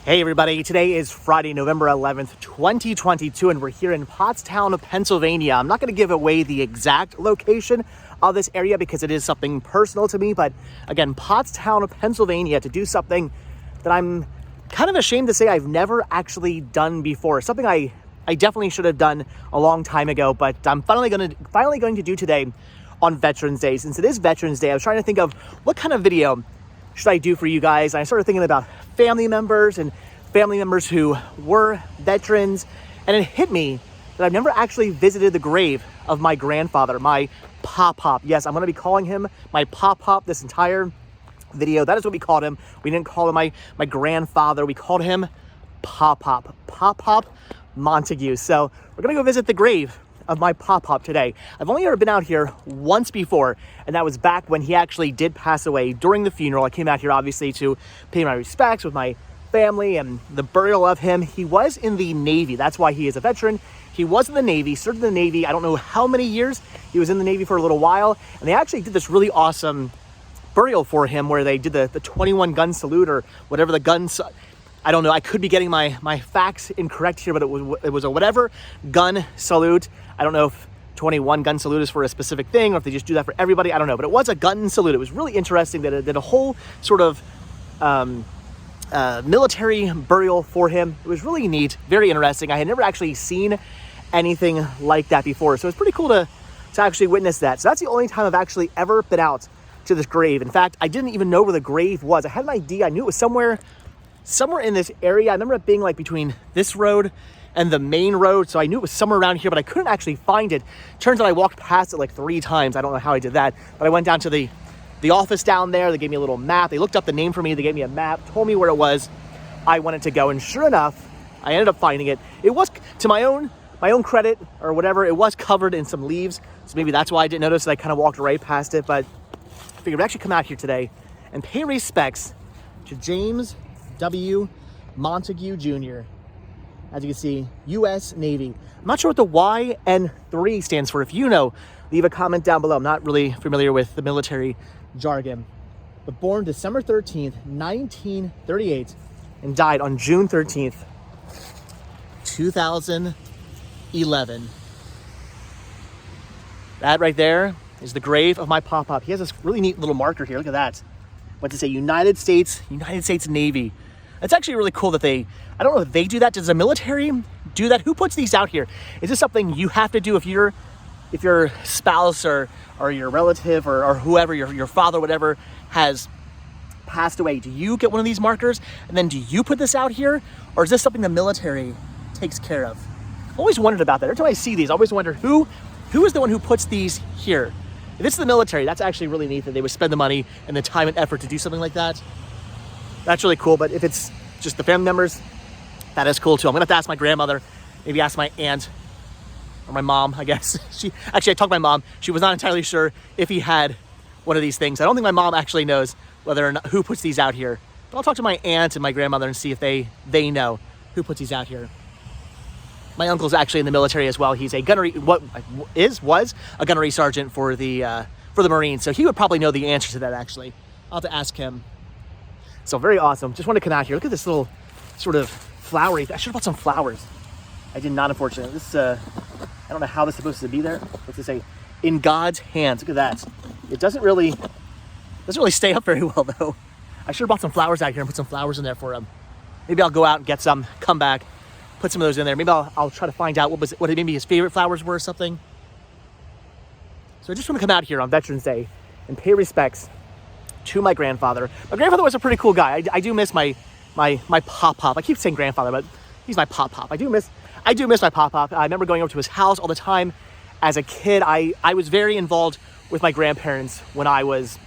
Hey everybody, today is Friday, November 11th, 2022, and we're here in Pottstown, Pennsylvania. I'm not going to give away the exact location of this area because it is something personal to me, but again, Pottstown, Pennsylvania, to do something that I'm kind of ashamed to say I've never actually done before. Something I definitely should have done a long time ago, but I'm finally going to do today on Veterans Day. Since it is Veterans Day, I was trying to think of what kind of video should I do for you guys. And I started thinking about family members who were veterans, and it hit me that I've never actually visited the grave of my grandfather, my pop-pop. Yes, I'm going to be calling him my pop-pop this entire video. That is what we called him. We didn't call him my grandfather. We called him pop-pop Montague. So we're going to go visit the grave of my pop-pop today. I've only ever been out here once before, and that was back when he actually did pass away during the funeral. I came out here obviously to pay my respects with my family and the burial of him. He was in the Navy. That's why he is a veteran. He was in the Navy, served in the Navy. I don't know how many years. He was in the Navy for a little while, and they actually did this really awesome burial for him where they did the 21 gun salute or whatever the guns. I don't know. I could be getting my facts incorrect here, but it was a whatever gun salute. I don't know if 21 gun salute is for a specific thing or if they just do that for everybody. I don't know, but it was a gun salute. It was really interesting that it did a whole sort of military burial for him. It was really neat, very interesting. I had never actually seen anything like that before, so it's pretty cool to actually witness that. So that's the only time I've actually ever been out to this grave. In fact, I didn't even know where the grave was. I had an idea. I knew it was somewhere in this area. I remember it being like between this road and the main road, so I knew it was somewhere around here, but I couldn't actually find it. Turns out I walked past it like 3 times. I don't know how I did that, but I went down to the office down there. They gave me a little map. They looked up the name for me. They gave me a map, told me where it was I wanted to go, and sure enough, I ended up finding it. It was, to my own credit or whatever, it was covered in some leaves, so maybe that's why I didn't notice that I kind of walked right past it, but I figured I'd actually come out here today and pay respects to James W. Montague Jr. As you can see, U.S. Navy. I'm not sure what the YN3 stands for. If you know, leave a comment down below. I'm not really familiar with the military jargon. But born December 13th, 1938, and died on June 13th, 2011. That right there is the grave of my pop-pop. He has this really neat little marker here. Look at that. What to say? United States Navy. It's actually really cool that I don't know if they do that. Does the military do that? Who puts these out here? Is this something you have to do if your spouse or your relative or whoever, your father, whatever, has passed away? Do you get one of these markers and then do you put this out here? Or is this something the military takes care of? I've always wondered about that. Every time I see these, I always wonder who is the one who puts these here? If this is the military, that's actually really neat that they would spend the money and the time and effort to do something like that. That's really cool, but if it's just the family members, that is cool too. I'm gonna have to ask my grandmother, maybe ask my aunt or my mom, I guess. I talked to my mom. She was not entirely sure if he had one of these things. I don't think my mom actually knows whether or not who puts these out here. But I'll talk to my aunt and my grandmother and see if they know who puts these out here. My uncle's actually in the military as well. He's a gunnery, was a gunnery sergeant for the Marines, so he would probably know the answer to that actually. I'll have to ask him. So very awesome. Just want to come out here. Look at this little sort of flowery. I should have bought some flowers. I did not, unfortunately. This I don't know how this is supposed to be there. What's it say? In God's hands. Look at that. It doesn't really stay up very well though. I should have bought some flowers out here and put some flowers in there for him. Maybe I'll go out and get some, come back, put some of those in there. Maybe I'll try to find out what maybe his favorite flowers were or something. So I just want to come out here on Veterans Day and pay respects to my grandfather. My grandfather was a pretty cool guy. I do miss my pop-pop. I keep saying grandfather, but he's my pop-pop. I do miss my pop-pop. I remember going over to his house all the time as a kid. I was very involved with my grandparents when I was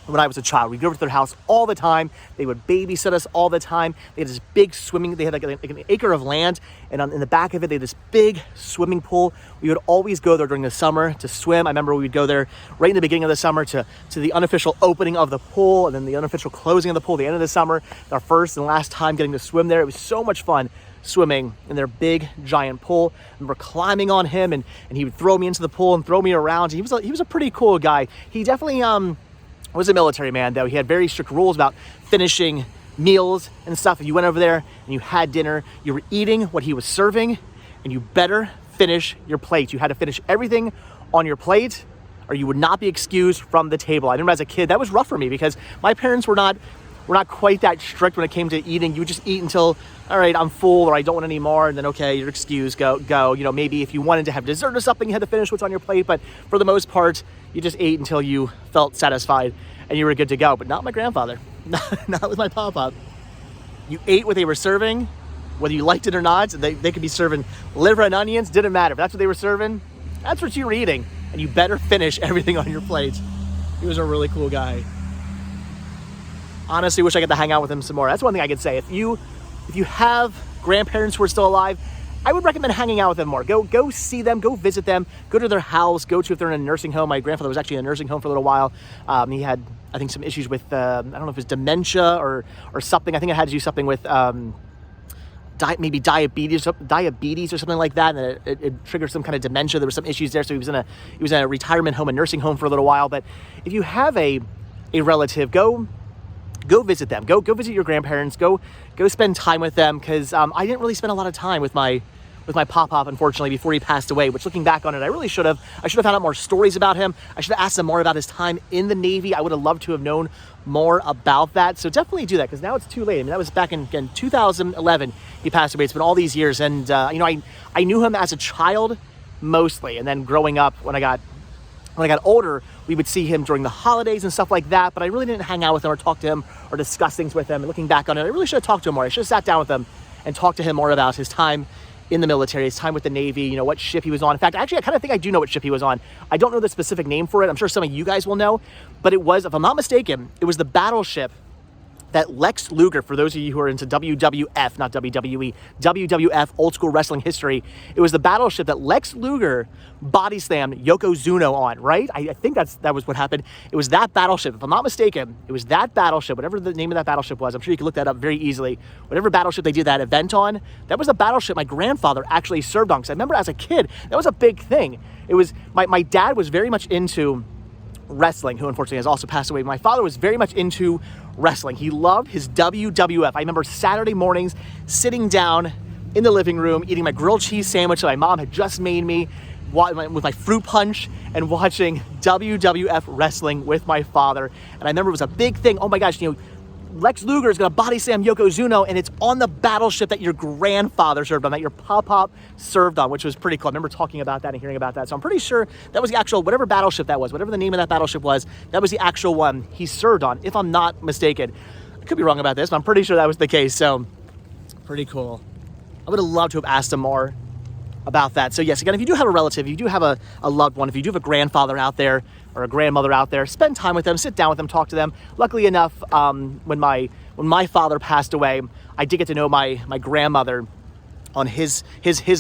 a child. We'd go over to their house all the time. They would babysit us all the time. They had this big swimming, they had like an acre of land, and in the back of it, they had this big swimming pool. We would always go there during the summer to swim. I remember we would go there right in the beginning of the summer to the unofficial opening of the pool, and then the unofficial closing of the pool at the end of the summer. Our first and last time getting to swim there. It was so much fun swimming in their big giant pool. I remember climbing on him, and he would throw me into the pool and throw me around. He was a pretty cool guy. He definitely was a military man, though. He had very strict rules about finishing meals and stuff. If you went over there and you had dinner, you were eating what he was serving, and you better finish your plate. You had to finish everything on your plate, or you would not be excused from the table. I remember as a kid, that was rough for me because my parents were not quite that strict when it came to eating. You would just eat until, all right, I'm full, or I don't want any more, and then, okay, you're excused, go. You know, maybe if you wanted to have dessert or something, you had to finish what's on your plate, but for the most part, you just ate until you felt satisfied and you were good to go. But not my grandfather, not with my pop-up. You ate what they were serving, whether you liked it or not. They could be serving liver and onions, didn't matter. If that's what they were serving, that's what you were eating, and you better finish everything on your plate. He was a really cool guy. Honestly, wish I got to hang out with him some more. That's one thing I could say. If you have grandparents who are still alive, I would recommend hanging out with them more. Go see them, go visit them, go to their house, if they're in a nursing home. My grandfather was actually in a nursing home for a little while. He had, I think, some issues with, I don't know if it was dementia or something. I think it had to do something with maybe diabetes or something like that, and it triggered some kind of dementia. There were some issues there, so he was in a retirement home, a nursing home for a little while. But if you have a relative, go visit them. Go visit your grandparents. Go spend time with them, because I didn't really spend a lot of time with my pop-pop, unfortunately, before he passed away, which, looking back on it, I really should have. I should have found out more stories about him. I should have asked him more about his time in the Navy. I would have loved to have known more about that. So definitely do that, because now it's too late. I mean, that was back in 2011 he passed away. It's been all these years, and I knew him as a child mostly, and then growing up, when I got older, we would see him during the holidays and stuff like that, but I really didn't hang out with him or talk to him or discuss things with him. And looking back on it, I really should have talked to him more. I should have sat down with him and talked to him more about his time in the military, his time with the Navy, what ship he was on. In fact, actually, I kind of think I do know what ship he was on. I don't know the specific name for it. I'm sure some of you guys will know, but it was, if I'm not mistaken, it was the battleship that Lex Luger, for those of you who are into WWF, not WWE, WWF old school wrestling history, it was the battleship that Lex Luger body slammed Yokozuna on, right? I think that was what happened. It was that battleship, if I'm not mistaken, it was that battleship, whatever the name of that battleship was. I'm sure you can look that up very easily. Whatever battleship they did that event on, that was the battleship my grandfather actually served on. Because I remember as a kid, that was a big thing. It was, my dad was very much into wrestling, who unfortunately has also passed away. My father was very much into wrestling. He loved his WWF. I remember Saturday mornings sitting down in the living room eating my grilled cheese sandwich that my mom had just made me with my fruit punch, and watching WWF wrestling with my father. And I remember it was a big thing. Oh my gosh, Lex Luger is going to body slam Yokozuna, and it's on the battleship that your grandfather served on, that your pop-pop served on, which was pretty cool. I remember talking about that and hearing about that. So I'm pretty sure that was the actual, whatever battleship that was, whatever the name of that battleship was, that was the actual one he served on, if I'm not mistaken. I could be wrong about this, but I'm pretty sure that was the case. So pretty cool. I would have loved to have asked him more about that. So yes, again, if you do have a relative, if you do have a loved one, if you do have a grandfather out there or a grandmother out there, spend time with them, sit down with them, talk to them. Luckily enough, when my father passed away, I did get to know my grandmother on his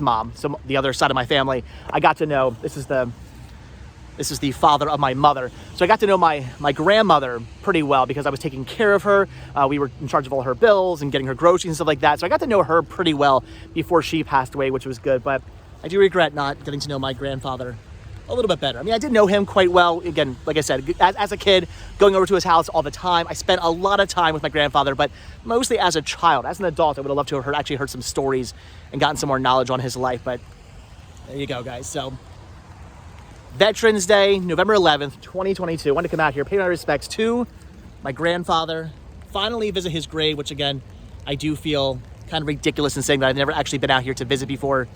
mom, so the other side of my family. I got to know, this is the father of my mother. So I got to know my grandmother pretty well, because I was taking care of her. We were in charge of all her bills and getting her groceries and stuff like that. So I got to know her pretty well before she passed away, which was good. But I do regret not getting to know my grandfather a little bit better. I mean, I did know him quite well. Again, like I said, as a kid, going over to his house all the time. I spent a lot of time with my grandfather, but mostly as a child. As an adult, I would have loved to have actually heard some stories and gotten some more knowledge on his life. But there you go, guys. So Veterans Day, November 11th, 2022. I wanted to come out here, pay my respects to my grandfather, finally visit his grave, which again, I do feel kind of ridiculous in saying that I've never actually been out here to visit before.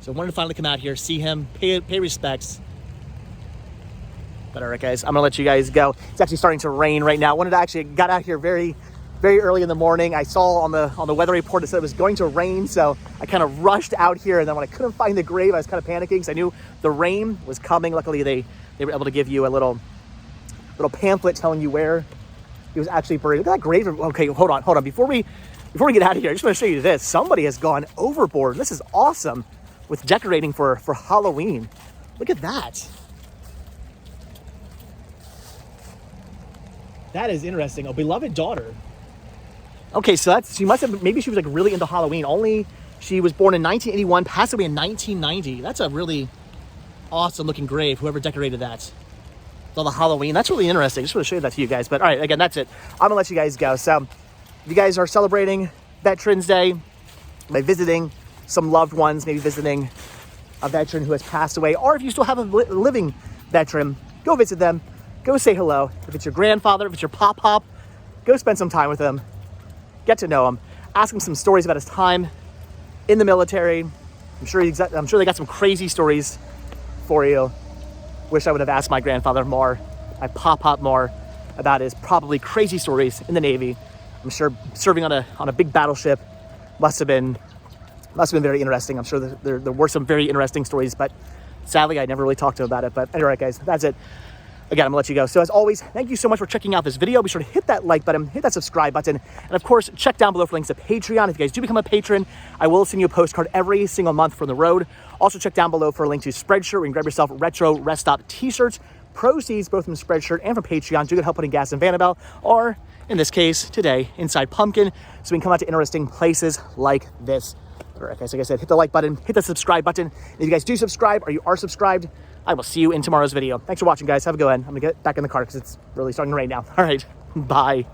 So I wanted to finally come out here, see him, pay respects. But all right, guys, I'm gonna let you guys go. It's actually starting to rain right now. Got out here very, very early in the morning. I saw on the weather report it said it was going to rain, so I kind of rushed out here. And then when I couldn't find the grave, I was kind of panicking because I knew the rain was coming. Luckily, they were able to give you a little pamphlet telling you where he was actually buried. Look at that grave. Okay, hold on. Before we get out of here, I just want to show you this. Somebody has gone overboard. This is awesome with decorating for Halloween. Look at that. That is interesting. A beloved daughter. Okay, so maybe she was like really into Halloween. Only she was born in 1981, passed away in 1990. That's a really awesome looking grave, whoever decorated that. All the Halloween, that's really interesting. Just want to show that to you guys. But all right, again, that's it. I'm gonna let you guys go. So If you guys are celebrating Veterans Day by visiting some loved ones, maybe visiting a veteran who has passed away, or if you still have a living veteran, go visit them, go say hello. If it's your grandfather, if it's your pop-pop, go spend some time with him, get to know him, ask him some stories about his time in the military. I'm sure they got some crazy stories for you. Wish I would have asked my grandfather more, my pop-pop more, about his probably crazy stories in the Navy. I'm sure serving on a big battleship must have been very interesting. I'm sure there were some very interesting stories, but sadly I never really talked to him about it. But anyway, guys, that's it. Again, I'm gonna let you go. So as always, thank you so much for checking out this video. Be sure to hit that like button, hit that subscribe button, and of course, check down below for links to Patreon. If you guys do become a patron, I will send you a postcard every single month from the road. Also check down below for a link to Spreadshirt, where you can grab yourself retro rest stop t-shirts. Proceeds both from Spreadshirt and from Patreon do get help putting gas in Vanabelle, or in this case, today, inside Pumpkin, so we can come out to interesting places like this. All right, guys, like I said, hit the like button, hit the subscribe button. If you guys do subscribe, or you are subscribed, I will see you in tomorrow's video. Thanks for watching, guys. Have a good one. I'm gonna get back in the car because it's really starting to rain now. All right, bye.